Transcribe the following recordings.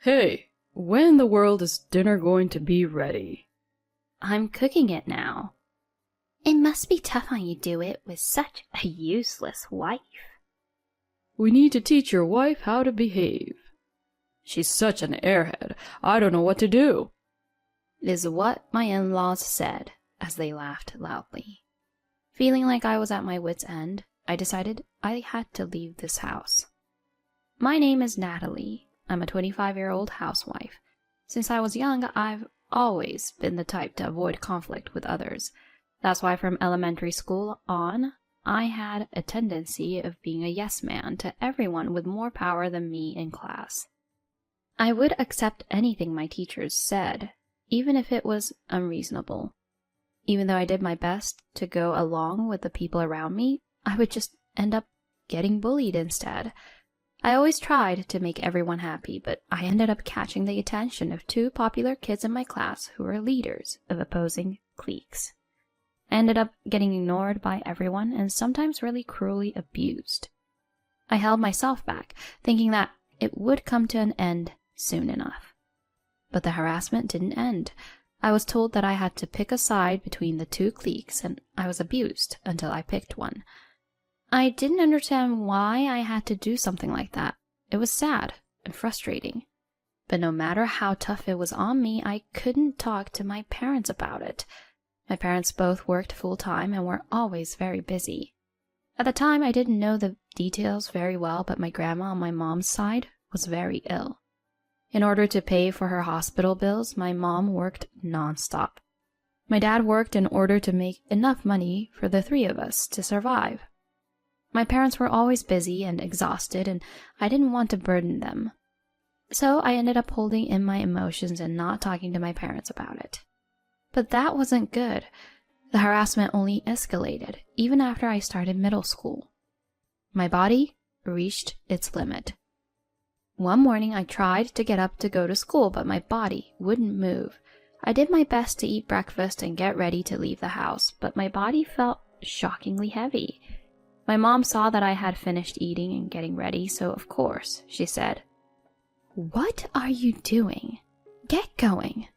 Hey, when in the world is dinner going to be ready? I'm cooking it now. It must be tough on you to do it with such a useless wife. We need to teach your wife how to behave. She's such an airhead, I don't know what to do. Is what my in-laws said as they laughed loudly. Feeling like I was at my wit's end, I decided I had to leave this house. My name is Natalie. I'm a 25-year-old housewife. Since I was young, I've always been the type to avoid conflict with others. That's why from elementary school on, I had a tendency of being a yes man to everyone with more power than me in class. I would accept anything my teachers said, even if it was unreasonable. Even though I did my best to go along with the people around me, I would just end up getting bullied instead. I always tried to make everyone happy, but I ended up catching the attention of two popular kids in my class who were leaders of opposing cliques. I ended up getting ignored by everyone and sometimes really cruelly abused. I held myself back, thinking that it would come to an end soon enough. But the harassment didn't end. I was told that I had to pick a side between the two cliques, and I was abused until I picked one. I didn't understand why I had to do something like that. It was sad and frustrating. But no matter how tough it was on me, I couldn't talk to my parents about it. My parents both worked full-time and were always very busy. At the time, I didn't know the details very well, but my grandma on my mom's side was very ill. In order to pay for her hospital bills, my mom worked nonstop. My dad worked in order to make enough money for the three of us to survive. My parents were always busy and exhausted, and I didn't want to burden them. So I ended up holding in my emotions and not talking to my parents about it. But that wasn't good. The harassment only escalated, even after I started middle school. My body reached its limit. One morning I tried to get up to go to school, but my body wouldn't move. I did my best to eat breakfast and get ready to leave the house, but my body felt shockingly heavy. My mom saw that I had finished eating and getting ready, so of course, she said, "What are you doing? Get going."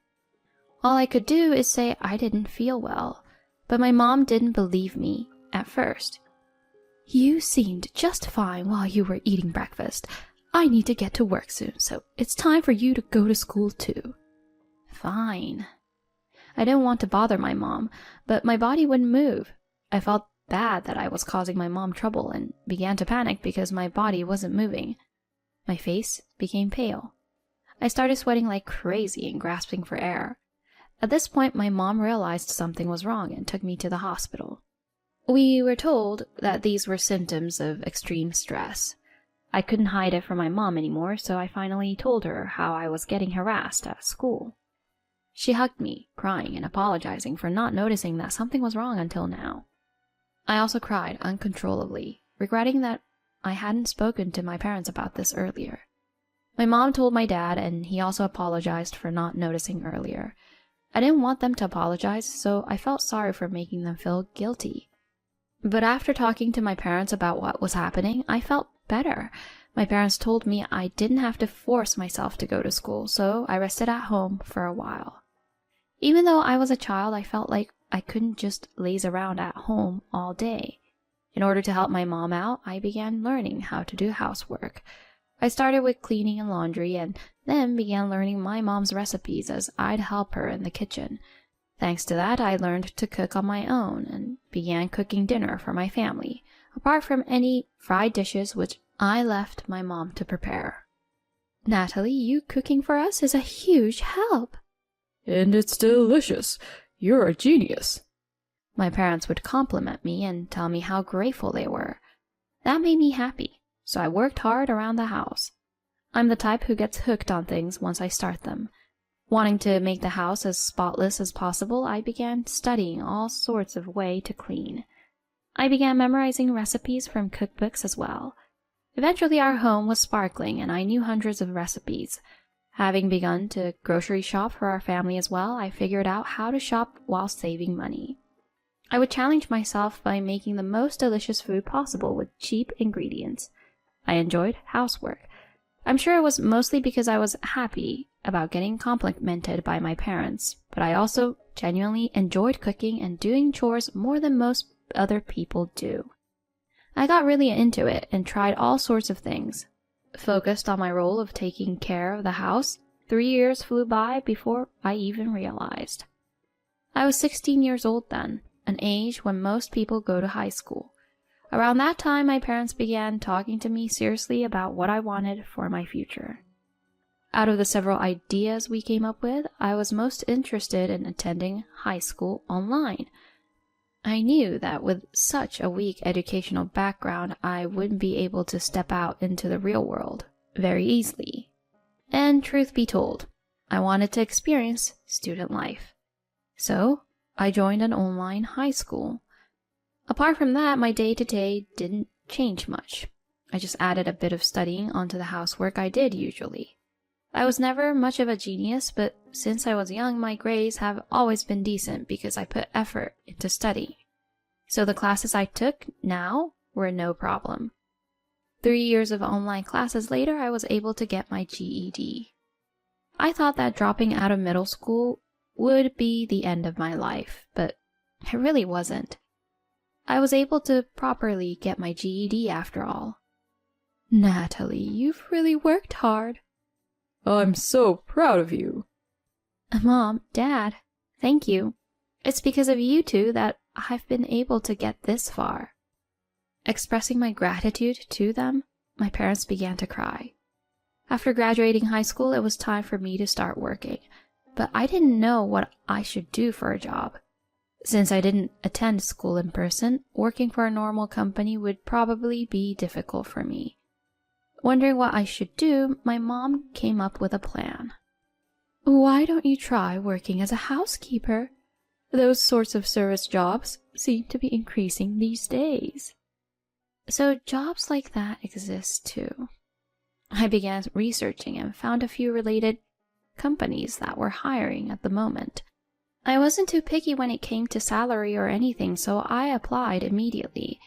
All I could do is say I didn't feel well, but my mom didn't believe me at first. "You seemed just fine while you were eating breakfast. I need to get to work soon, so it's time for you to go to school too." Fine. I didn't want to bother my mom, but my body wouldn't move. I felt bad that I was causing my mom trouble and began to panic because my body wasn't moving. My face became pale. I started sweating like crazy and grasping for air. At this point, my mom realized something was wrong and took me to the hospital. We were told that these were symptoms of extreme stress. I couldn't hide it from my mom anymore, so I finally told her how I was getting harassed at school. She hugged me, crying and apologizing for not noticing that something was wrong until now. I also cried uncontrollably, regretting that I hadn't spoken to my parents about this earlier. My mom told my dad, and he also apologized for not noticing earlier. I didn't want them to apologize, so I felt sorry for making them feel guilty. But after talking to my parents about what was happening, I felt better. My parents told me I didn't have to force myself to go to school, so I rested at home for a while. Even though I was a child, I felt like I couldn't just laze around at home all day. In order to help my mom out, I began learning how to do housework. I started with cleaning and laundry, and then began learning my mom's recipes as I'd help her in the kitchen. Thanks to that, I learned to cook on my own and began cooking dinner for my family, apart from any fried dishes which I left my mom to prepare. "Natalie, you cooking for us is a huge help." And it's delicious. You're a genius. My parents would compliment me and tell me how grateful they were. That made me happy, so I worked hard around the house. I'm the type who gets hooked on things once I start them. Wanting to make the house as spotless as possible, I began studying all sorts of ways to clean. I began memorizing recipes from cookbooks as well. Eventually our home was sparkling and I knew hundreds of recipes. Having begun to grocery shop for our family as well, I figured out how to shop while saving money. I would challenge myself by making the most delicious food possible with cheap ingredients. I enjoyed housework. I'm sure it was mostly because I was happy about getting complimented by my parents, but I also genuinely enjoyed cooking and doing chores more than most other people do. I got really into it and tried all sorts of things. Focused on my role of taking care of the house, 3 years flew by before I even realized. I was 16 years old then, an age when most people go to high school. Around that time, my parents began talking to me seriously about what I wanted for my future. Out of the several ideas we came up with, I was most interested in attending high school online. I knew that with such a weak educational background, I wouldn't be able to step out into the real world very easily. And truth be told, I wanted to experience student life. So, I joined an online high school. Apart from that, my day-to-day didn't change much. I just added a bit of studying onto the housework I did usually. I was never much of a genius, but since I was young, my grades have always been decent because I put effort into studying. So the classes I took now were no problem. 3 years of online classes later, I was able to get my GED. I thought that dropping out of middle school would be the end of my life, but it really wasn't. I was able to properly get my GED after all. Natalie, you've really worked hard. I'm so proud of you. Mom, Dad, thank you. It's because of you two that I've been able to get this far. Expressing my gratitude to them, my parents began to cry. After graduating high school, it was time for me to start working, but I didn't know what I should do for a job. Since I didn't attend school in person, working for a normal company would probably be difficult for me. Wondering what I should do, my mom came up with a plan. Why don't you try working as a housekeeper? Those sorts of service jobs seem to be increasing these days. So jobs like that exist too. I began researching and found a few related companies that were hiring at the moment. I wasn't too picky when it came to salary or anything, so I applied immediately.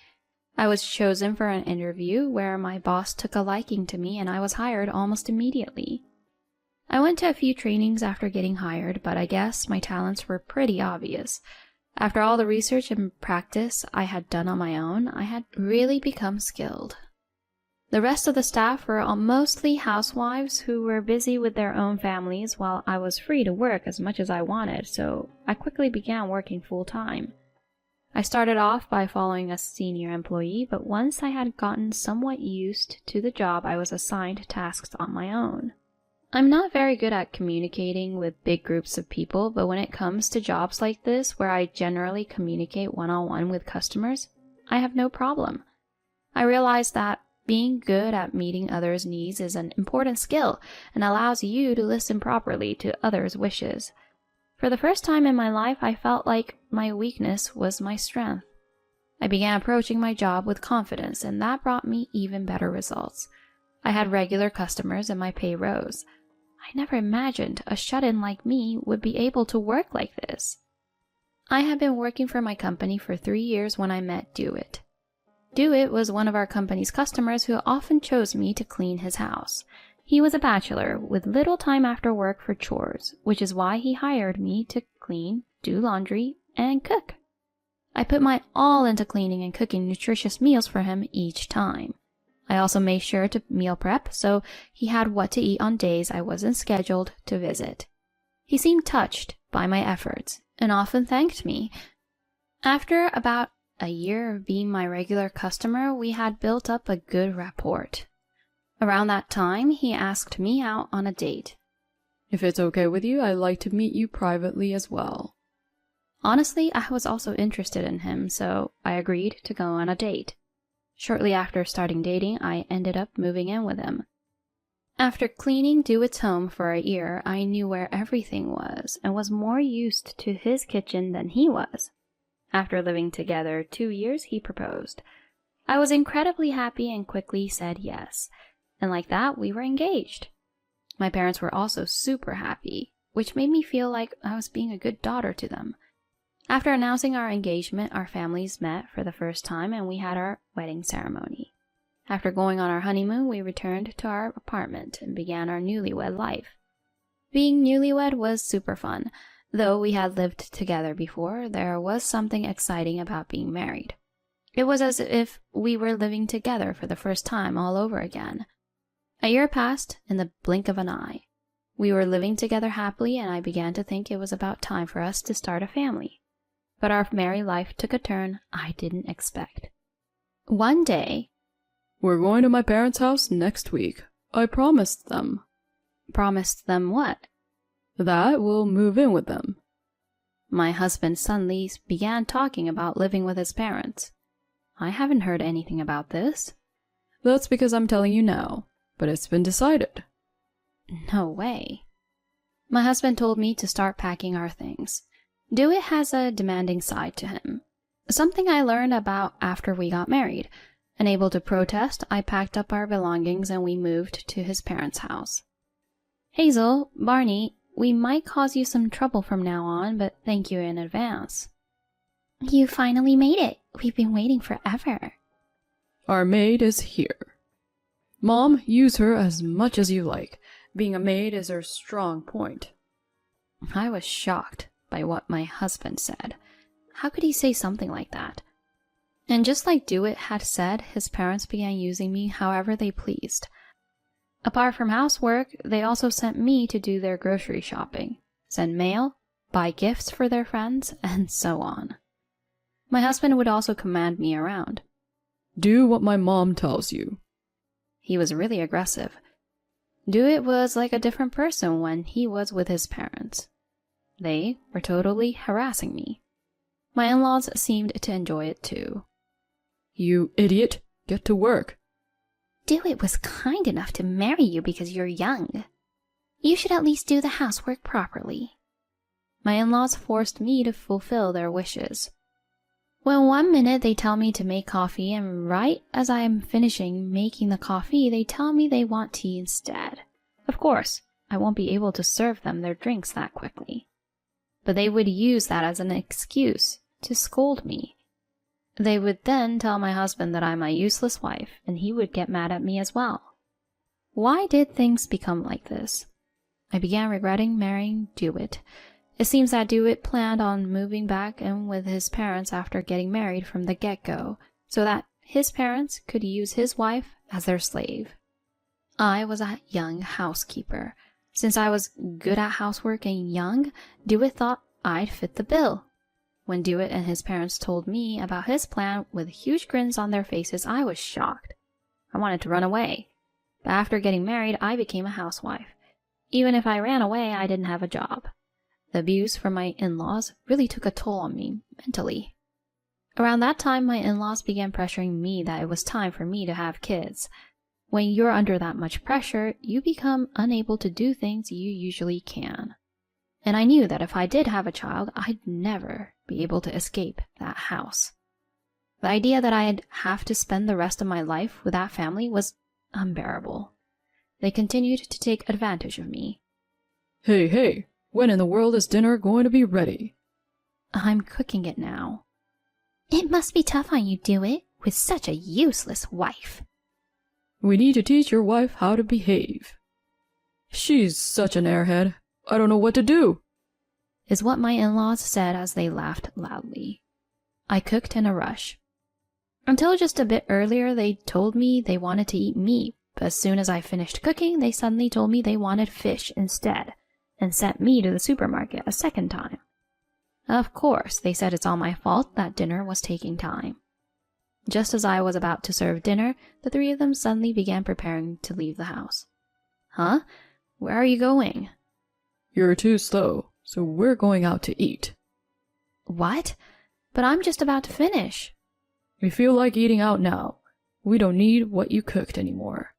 I was chosen for an interview where my boss took a liking to me and I was hired almost immediately. I went to a few trainings after getting hired, but I guess my talents were pretty obvious. After all the research and practice I had done on my own, I had really become skilled. The rest of the staff were mostly housewives who were busy with their own families while I was free to work as much as I wanted, so I quickly began working full-time. I started off by following a senior employee, but once I had gotten somewhat used to the job, I was assigned tasks on my own. I'm not very good at communicating with big groups of people, but when it comes to jobs like this, where I generally communicate one-on-one with customers, I have no problem. I realized that being good at meeting others' needs is an important skill and allows you to listen properly to others' wishes. For the first time in my life, I felt like my weakness was my strength. I began approaching my job with confidence, and that brought me even better results. I had regular customers and my pay rose. I never imagined a shut-in like me would be able to work like this. I had been working for my company for 3 years when I met Dewitt. Dewitt was one of our company's customers who often chose me to clean his house. He was a bachelor with little time after work for chores, which is why he hired me to clean, do laundry, and cook. I put my all into cleaning and cooking nutritious meals for him each time. I also made sure to meal prep so he had what to eat on days I wasn't scheduled to visit. He seemed touched by my efforts and often thanked me. After about a year of being my regular customer, we had built up a good rapport. Around that time, he asked me out on a date. If it's okay with you, I'd like to meet you privately as well. Honestly, I was also interested in him, so I agreed to go on a date. Shortly after starting dating, I ended up moving in with him. After cleaning Dewitt's home for a year, I knew where everything was and was more used to his kitchen than he was. After living together 2 years, he proposed. I was incredibly happy and quickly said yes. And like that, we were engaged. My parents were also super happy, which made me feel like I was being a good daughter to them. After announcing our engagement, our families met for the first time and we had our wedding ceremony. After going on our honeymoon, we returned to our apartment and began our newlywed life. Being newlywed was super fun. Though we had lived together before, there was something exciting about being married. It was as if we were living together for the first time all over again. A year passed in the blink of an eye. We were living together happily, and I began to think it was about time for us to start a family. But our married life took a turn I didn't expect. One day, "We're going to my parents' house next week. I promised them." Promised them what? "That we'll move in with them." My husband suddenly began talking about living with his parents. I haven't heard anything about this. "That's because I'm telling you now, but it's been decided." No way. My husband told me to start packing our things. DeWitt has a demanding side to him. Something I learned about after we got married. Unable to protest, I packed up our belongings and we moved to his parents' house. Hazel, Barney, we might cause you some trouble from now on, but thank you in advance. You finally made it. We've been waiting forever. "Our maid is here. Mom, use her as much as you like. Being a maid is her strong point." I was shocked by what my husband said. How could he say something like that? And just like DeWitt had said, his parents began using me however they pleased. Apart from housework, they also sent me to do their grocery shopping, send mail, buy gifts for their friends, and so on. My husband would also command me around. "Do what my mom tells you." He was really aggressive. DeWitt was like a different person when he was with his parents. They were totally harassing me. My in-laws seemed to enjoy it too. "You idiot! Get to work." DeWitt was kind enough to marry you because you're young. You should at least do the housework properly. My in-laws forced me to fulfill their wishes. Well, one minute they tell me to make coffee, and right as I am finishing making the coffee, they tell me they want tea instead. Of course, I won't be able to serve them their drinks that quickly. But they would use that as an excuse to scold me. They would then tell my husband that I'm a useless wife, and he would get mad at me as well. Why did things become like this? I began regretting marrying DeWitt. It seems that DeWitt planned on moving back in with his parents after getting married from the get-go, so that his parents could use his wife as their slave. I was a young housekeeper. Since I was good at housework and young, DeWitt thought I'd fit the bill. When DeWitt and his parents told me about his plan with huge grins on their faces, I was shocked. I wanted to run away. But after getting married, I became a housewife. Even if I ran away, I didn't have a job. The abuse from my in-laws really took a toll on me mentally. Around that time, my in-laws began pressuring me that it was time for me to have kids. When you're under that much pressure, you become unable to do things you usually can. And I knew that if I did have a child, I'd never be able to escape that house. The idea that I'd have to spend the rest of my life with that family was unbearable. They continued to take advantage of me. Hey, when in the world is dinner going to be ready?" I'm cooking it now. It must be tough on you, DeWitt, with such a useless wife. "We need to teach your wife how to behave." "She's such an airhead. I don't know what to do," is what my in-laws said as they laughed loudly. I cooked in a rush. Until just a bit earlier, they told me they wanted to eat meat, but as soon as I finished cooking, they suddenly told me they wanted fish instead, and sent me to the supermarket a second time. Of course, they said it's all my fault that dinner was taking time. Just as I was about to serve dinner, the three of them suddenly began preparing to leave the house. Huh? Where are you going? "You're too slow, so we're going out to eat." What? But I'm just about to finish. "We feel like eating out now. We don't need what you cooked anymore."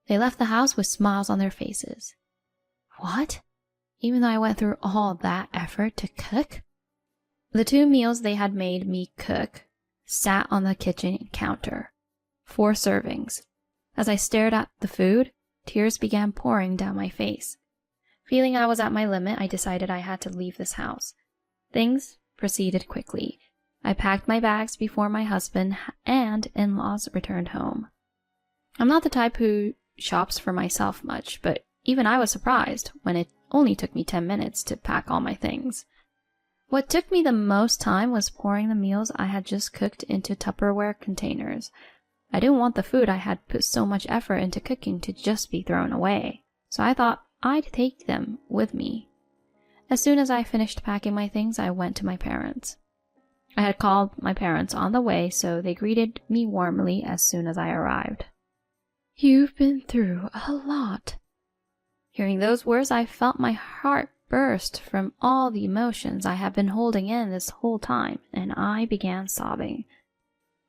They left the house with smiles on their faces. What? Even though I went through all that effort to cook? The 2 meals they had made me cook sat on the kitchen counter. 4 servings. As I stared at the food, tears began pouring down my face. Feeling I was at my limit, I decided I had to leave this house. Things proceeded quickly. I packed my bags before my husband and in-laws returned home. I'm not the type who shops for myself much, but even I was surprised when it only took me 10 minutes to pack all my things. What took me the most time was pouring the meals I had just cooked into Tupperware containers. I didn't want the food I had put so much effort into cooking to just be thrown away, so I thought I'd take them with me. As soon as I finished packing my things, I went to my parents. I had called my parents on the way, so they greeted me warmly as soon as I arrived. You've been through a lot. Hearing those words, I felt my heart burst from all the emotions I had been holding in this whole time, and I began sobbing.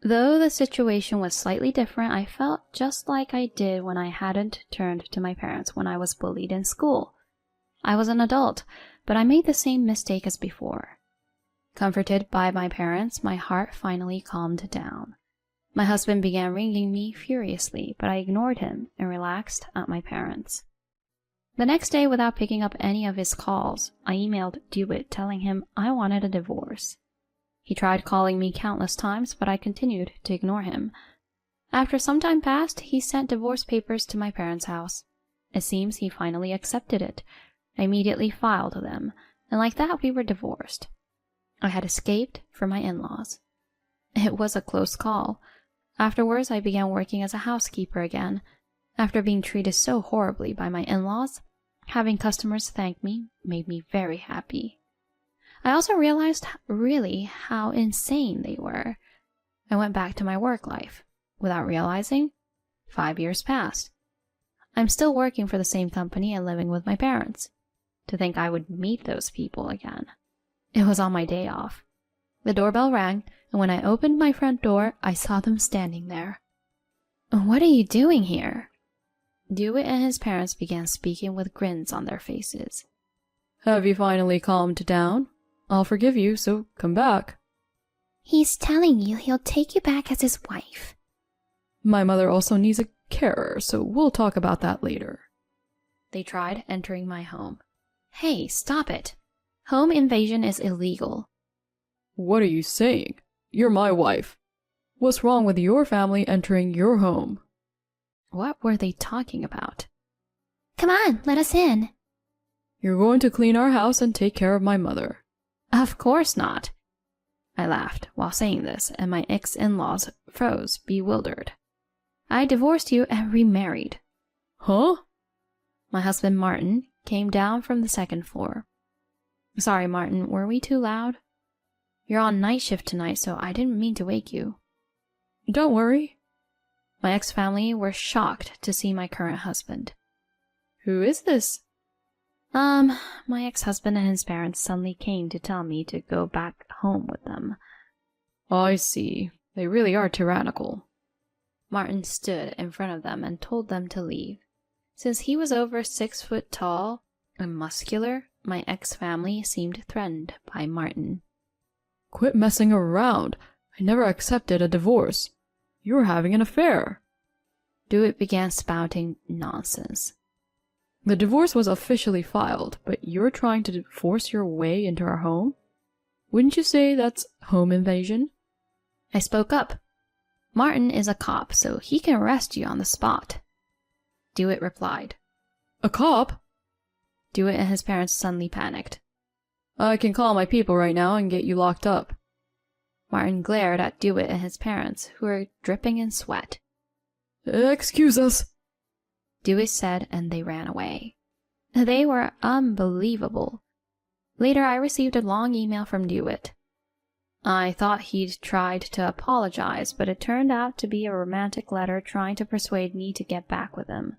Though the situation was slightly different, I felt just like I did when I hadn't turned to my parents when I was bullied in school. I was an adult, but I made the same mistake as before. Comforted by my parents, my heart finally calmed down. My husband began ringing me furiously, but I ignored him and relaxed at my parents. The next day, without picking up any of his calls, I emailed Dewitt telling him I wanted a divorce. He tried calling me countless times, but I continued to ignore him. After some time passed, he sent divorce papers to my parents' house. It seems he finally accepted it. I immediately filed them, and like that we were divorced. I had escaped from my in-laws. It was a close call. Afterwards, I began working as a housekeeper again. After being treated so horribly by my in-laws, having customers thank me made me very happy. I also realized really how insane they were. I went back to my work life. Without realizing, 5 years passed. I'm still working for the same company and living with my parents. To think I would meet those people again. It was on my day off. The doorbell rang, and when I opened my front door, I saw them standing there. "What are you doing here?" Dewitt and his parents began speaking with grins on their faces. Have you finally calmed down? I'll forgive you, so come back. He's telling you he'll take you back as his wife. My mother also needs a carer, so we'll talk about that later. They tried entering my home. Hey, stop it. Home invasion is illegal. What are you saying? You're my wife. What's wrong with your family entering your home? What were they talking about? Come on, let us in. You're going to clean our house and take care of my mother. Of course not. I laughed while saying this, and my ex-in-laws froze, bewildered. I divorced you and remarried. Huh? My husband, Martin, came down from the second floor. Sorry, Martin, were we too loud? You're on night shift tonight, so I didn't mean to wake you. Don't worry. My ex-family were shocked to see my current husband. Who is this? My ex-husband and his parents suddenly came to tell me to go back home with them. I see. They really are tyrannical. Martin stood in front of them and told them to leave. Since he was over 6 foot tall and muscular, my ex-family seemed threatened by Martin. Quit messing around. I never accepted a divorce. You're having an affair. Dewitt began spouting nonsense. The divorce was officially filed, but you're trying to force your way into our home? Wouldn't you say that's home invasion? I spoke up. Martin is a cop, so he can arrest you on the spot. Dewitt replied. A cop? Dewitt and his parents suddenly panicked. I can call my people right now and get you locked up. Martin glared at Dewitt and his parents, who were dripping in sweat. Excuse us, Dewitt said, and they ran away. They were unbelievable. Later, I received a long email from Dewitt. I thought he'd tried to apologize, but it turned out to be a romantic letter trying to persuade me to get back with him.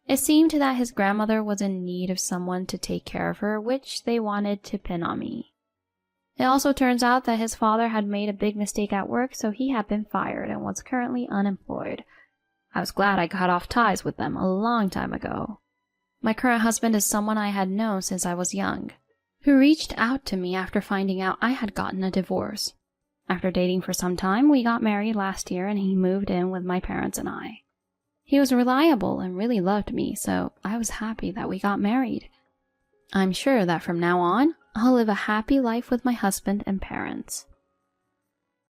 It seemed that his grandmother was in need of someone to take care of her, which they wanted to pin on me. It also turns out that his father had made a big mistake at work, so he had been fired and was currently unemployed. I was glad I cut off ties with them a long time ago. My current husband is someone I had known since I was young, who reached out to me after finding out I had gotten a divorce. After dating for some time, we got married last year and he moved in with my parents and I. He was reliable and really loved me, so I was happy that we got married. I'm sure that from now on, I'll live a happy life with my husband and parents.